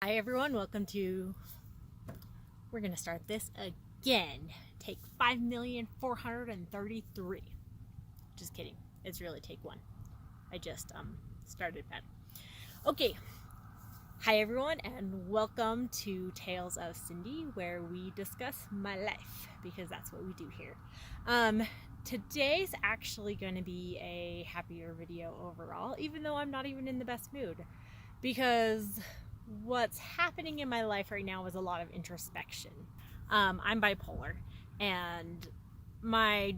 Hi everyone, we're gonna start this again. Take 5,433. Just kidding. It's really take one. I just started that. Okay. Hi everyone and welcome to Tales of Cindy, where we discuss my life because that's what we do here. Today's actually going to be a happier video overall, even though I'm not even in the best mood, because what's happening in my life right now is a lot of introspection. I'm bipolar and my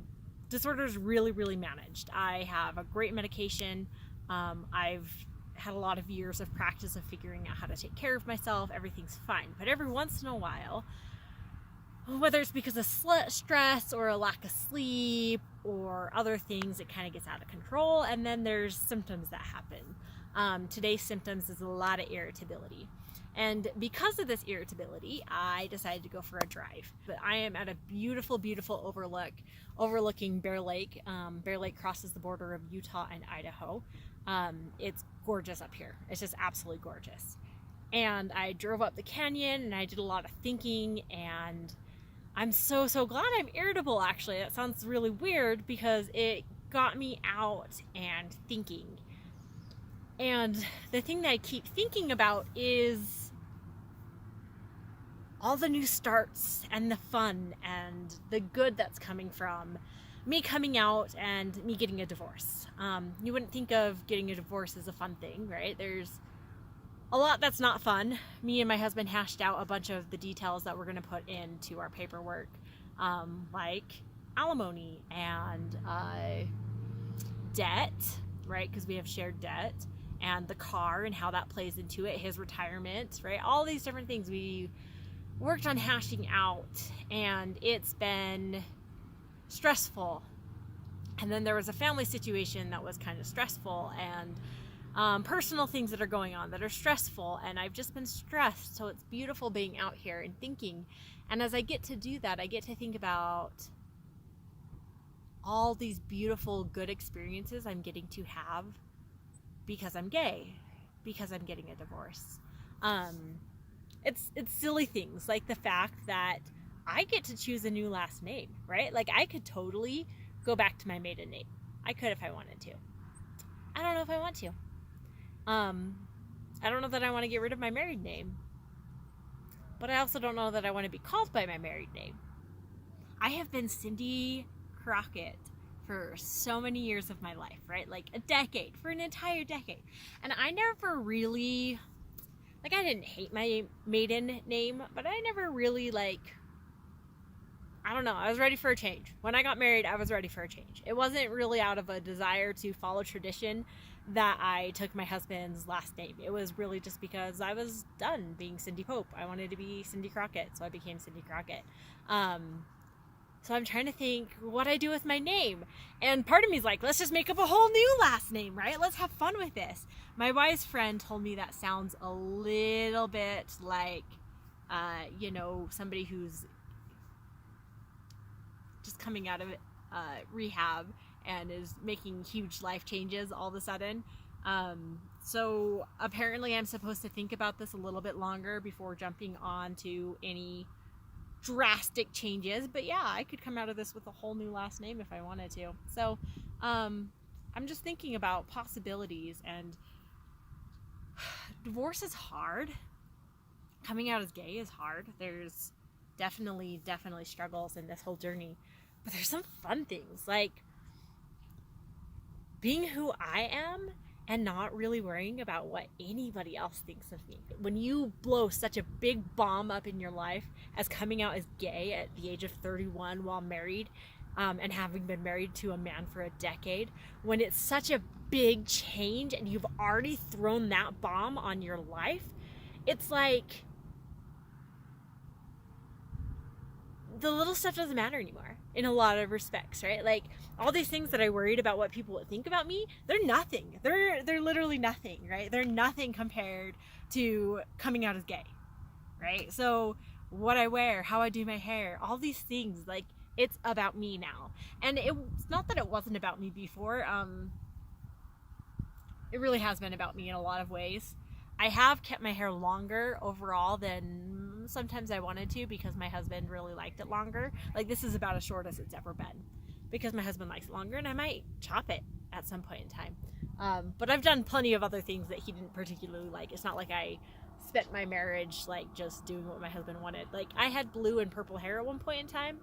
disorder is really managed. I have a great medication. I've had a lot of years of practice of figuring out how to take care of myself. Everything's fine. But every once in a while, whether it's because of stress or a lack of sleep or other things, it kind of gets out of control, and then there's symptoms that happen. Today's symptoms is a lot of irritability, and because of this irritability, I decided to go for a drive. But I am at a beautiful overlooking Bear Lake. Bear Lake crosses the border of Utah and Idaho. It's gorgeous up here. It's just absolutely gorgeous. And I drove up the canyon and I did a lot of thinking, and I'm so glad I'm irritable. Actually, that sounds really weird because it got me out and thinking. And the thing that I keep thinking about is all the new starts and the fun and the good that's coming from me coming out and me getting a divorce. You wouldn't think of getting a divorce as a fun thing, right? There's a lot that's not fun. Me and my husband hashed out a bunch of the details that we're going to put into our paperwork, like alimony and debt, right? Because we have shared debt, and the car and how that plays into it, his retirement, right? All these different things we worked on hashing out, and it's been stressful. And then there was a family situation that was kind of stressful, and personal things that are going on that are stressful, and I've just been stressed. So it's beautiful being out here and thinking, and as I get to do that, I get to think about all these beautiful good experiences I'm getting to have because I'm gay, because I'm getting a divorce. It's silly things like the fact that I get to choose a new last name, right? Like I could totally go back to my maiden name. I could if I wanted to. I don't know if I want to. I don't know that I want to get rid of my married name, but I also don't know that I want to be called by my married name. I have been Cindy Crockett for so many years of my life, right? Like a decade, for an entire decade. And I never really, I didn't hate my maiden name, but I never really I don't know, I was ready for a change. When I got married, I was ready for a change. It wasn't really out of a desire to follow tradition that I took my husband's last name. It was really just because I was done being Cindy Pope. I wanted to be Cindy Crockett, so I became Cindy Crockett. So I'm trying to think what I do with my name. And part of me is like, let's just make up a whole new last name, right? Let's have fun with this. My wise friend told me that sounds a little bit like, somebody who's just coming out of rehab and is making huge life changes all of a sudden. So apparently I'm supposed to think about this a little bit longer before jumping on to any drastic changes. But yeah, I could come out of this with a whole new last name if I wanted to. So I'm just thinking about possibilities, and divorce is hard. Coming out as gay is hard. There's definitely struggles in this whole journey, but there's some fun things, like being who I am and not really worrying about what anybody else thinks of me. When you blow such a big bomb up in your life as coming out as gay at the age of 31 while married, and having been married to a man for a decade, when it's such a big change and you've already thrown that bomb on your life, it's like the little stuff doesn't matter anymore in a lot of respects, right? Like all these things that I worried about what people would think about me, they're nothing. They're literally nothing, right? They're nothing compared to coming out as gay, right? So what I wear, how I do my hair, all these things, like it's about me now. And it's not that it wasn't about me before. It really has been about me in a lot of ways. I have kept my hair longer overall than sometimes I wanted to, because my husband really liked it longer. Like, this is about as short as it's ever been because my husband likes it longer, and I might chop it at some point in time. But I've done plenty of other things that he didn't particularly like. It's not like I spent my marriage like just doing what my husband wanted. Like, I had blue and purple hair at one point in time,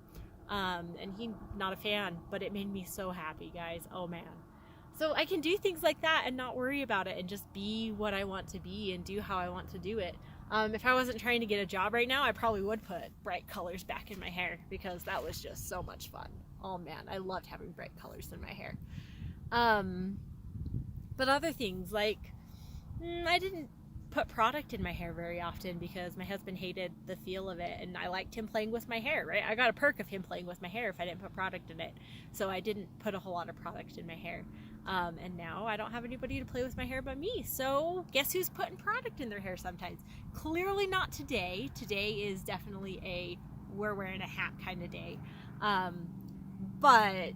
and he's not a fan, but it made me so happy, guys. Oh man. So I can do things like that and not worry about it and just be what I want to be and do how I want to do it. If I wasn't trying to get a job right now, I probably would put bright colors back in my hair, because that was just so much fun. Oh man, I loved having bright colors in my hair. But other things, like, I didn't put product in my hair very often because my husband hated the feel of it, and I liked him playing with my hair, right? I got a perk of him playing with my hair if I didn't put product in it. So I didn't put a whole lot of product in my hair. And now I don't have anybody to play with my hair but me. So guess who's putting product in their hair sometimes? Clearly not today. Today is definitely a we're wearing a hat kind of day. But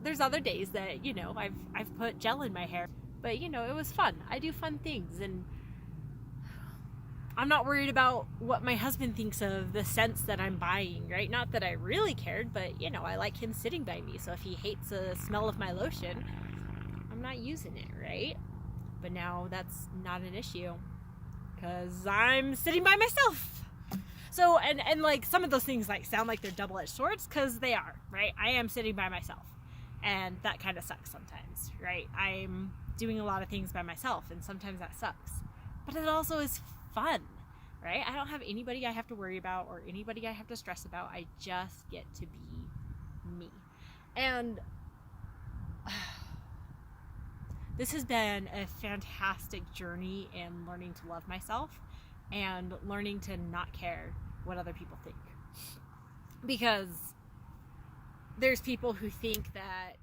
there's other days that, you know, I've put gel in my hair. But, you know, it was fun. I do fun things, and I'm not worried about what my husband thinks of the scents that I'm buying, right? Not that I really cared, but, you know, I like him sitting by me. So if he hates the smell of my lotion, I'm not using it, right? But now that's not an issue because I'm sitting by myself. So, and like, some of those things like sound like they're double-edged swords, because they are, right? I am sitting by myself, and that kind of sucks sometimes, right? I'm doing a lot of things by myself, and sometimes that sucks. But it also is fun, right? I don't have anybody I have to worry about or anybody I have to stress about. I just get to be me. And this has been a fantastic journey in learning to love myself and learning to not care what other people think. Because there's people who think that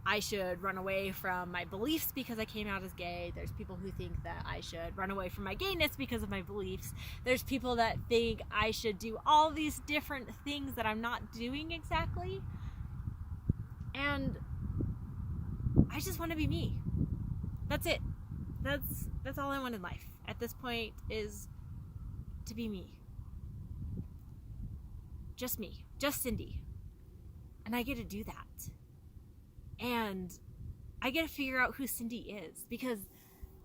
I should run away from my beliefs because I came out as gay. There's people who think that I should run away from my gayness because of my beliefs. There's people that think I should do all these different things that I'm not doing exactly. And I just want to be me. That's it. That's all I want in life at this point, is to be me. Just me. Just Cindy. And I get to do that. And I get to figure out who Cindy is, because,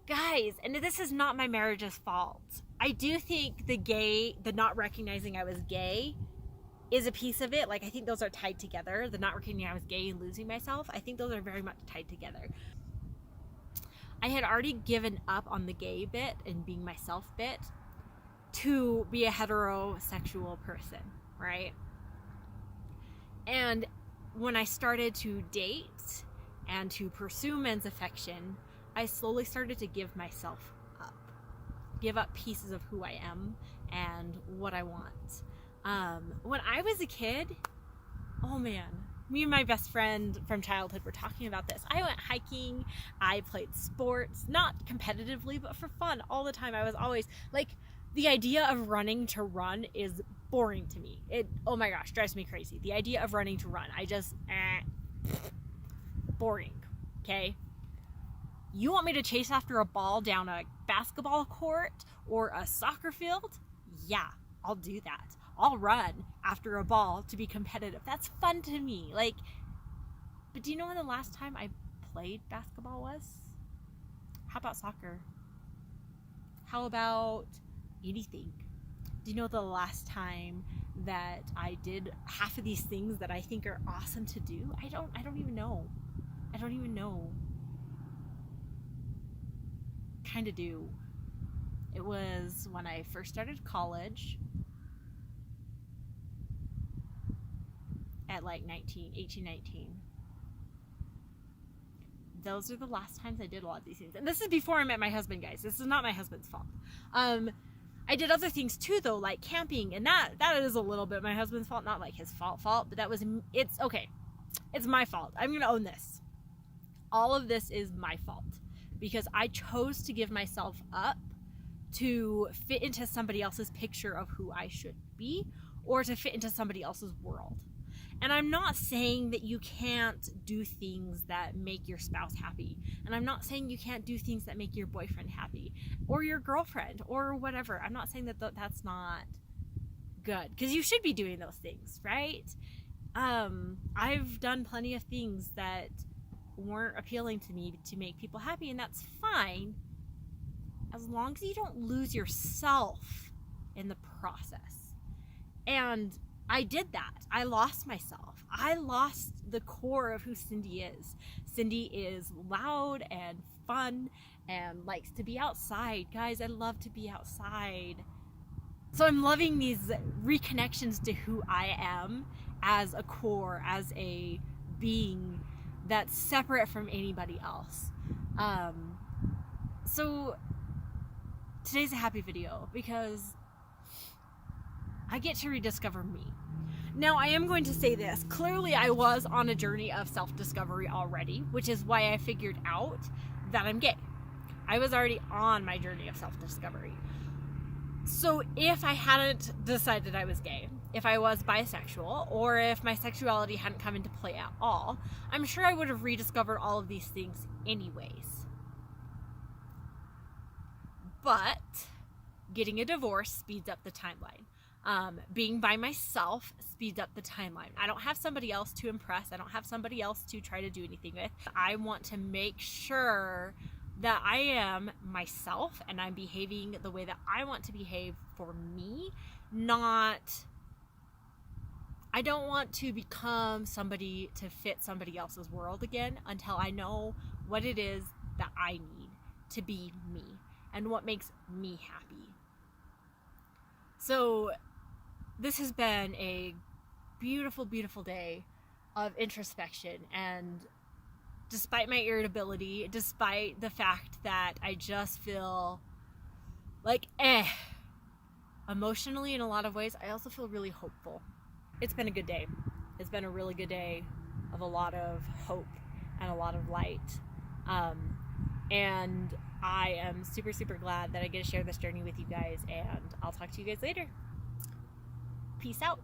guys, and this is not my marriage's fault. I do think the not recognizing I was gay is a piece of it. Like, I think those are tied together. The not recognizing I was gay and losing myself, I think those are very much tied together. I had already given up on the gay bit and being myself bit to be a heterosexual person, right? And when I started to date and to pursue men's affection, I slowly started to give myself up. Give up pieces of who I am and what I want. When I was a kid, oh man, me and my best friend from childhood were talking about this. I went hiking, I played sports, not competitively, but for fun all the time. I was always, like, the idea of running to run is boring to me. It, oh my gosh, drives me crazy. The idea of running to run, I just, boring, okay? You want me to chase after a ball down a basketball court or a soccer field? Yeah, I'll do that. I'll run after a ball to be competitive. That's fun to me. Like, but do you know when the last time I played basketball was? How about soccer? How about anything? Do you know the last time that I did half of these things that I think are awesome to do? I don't even know. I don't even know. Kind of do. It was when I first started college at like 18, 19. Those are the last times I did a lot of these things. And this is before I met my husband, guys. This is not my husband's fault. I did other things too, though, like camping, and that is a little bit my husband's fault, not like his fault, but it's okay. It's my fault. I'm going to own this. All of this is my fault because I chose to give myself up to fit into somebody else's picture of who I should be or to fit into somebody else's world. And I'm not saying that you can't do things that make your spouse happy. And I'm not saying you can't do things that make your boyfriend happy or your girlfriend or whatever. I'm not saying that that's not good, because you should be doing those things, right? I've done plenty of things that weren't appealing to me to make people happy, and that's fine as long as you don't lose yourself in the process. And I did that. I lost myself. I lost the core of who Cindy is. Cindy is loud and fun and likes to be outside. Guys, I love to be outside. So I'm loving these reconnections to who I am as a core, as a being that's separate from anybody else. So today's a happy video because I get to rediscover me. Now, I am going to say this. Clearly, I was on a journey of self-discovery already, which is why I figured out that I'm gay. I was already on my journey of self-discovery. So if I hadn't decided I was gay, if I was bisexual, or if my sexuality hadn't come into play at all, I'm sure I would have rediscovered all of these things anyways. But getting a divorce speeds up the timeline. Being by myself speeds up the timeline. I don't have somebody else to impress. I don't have somebody else to try to do anything with. I want to make sure that I am myself and I'm behaving the way that I want to behave for me, I don't want to become somebody to fit somebody else's world again until I know what it is that I need to be me and what makes me happy. So this has been a beautiful, beautiful day of introspection, and despite my irritability, despite the fact that I just feel like emotionally in a lot of ways, I also feel really hopeful. It's been a good day. It's been a really good day of a lot of hope and a lot of light. And I am super, super glad that I get to share this journey with you guys, and I'll talk to you guys later. Peace out.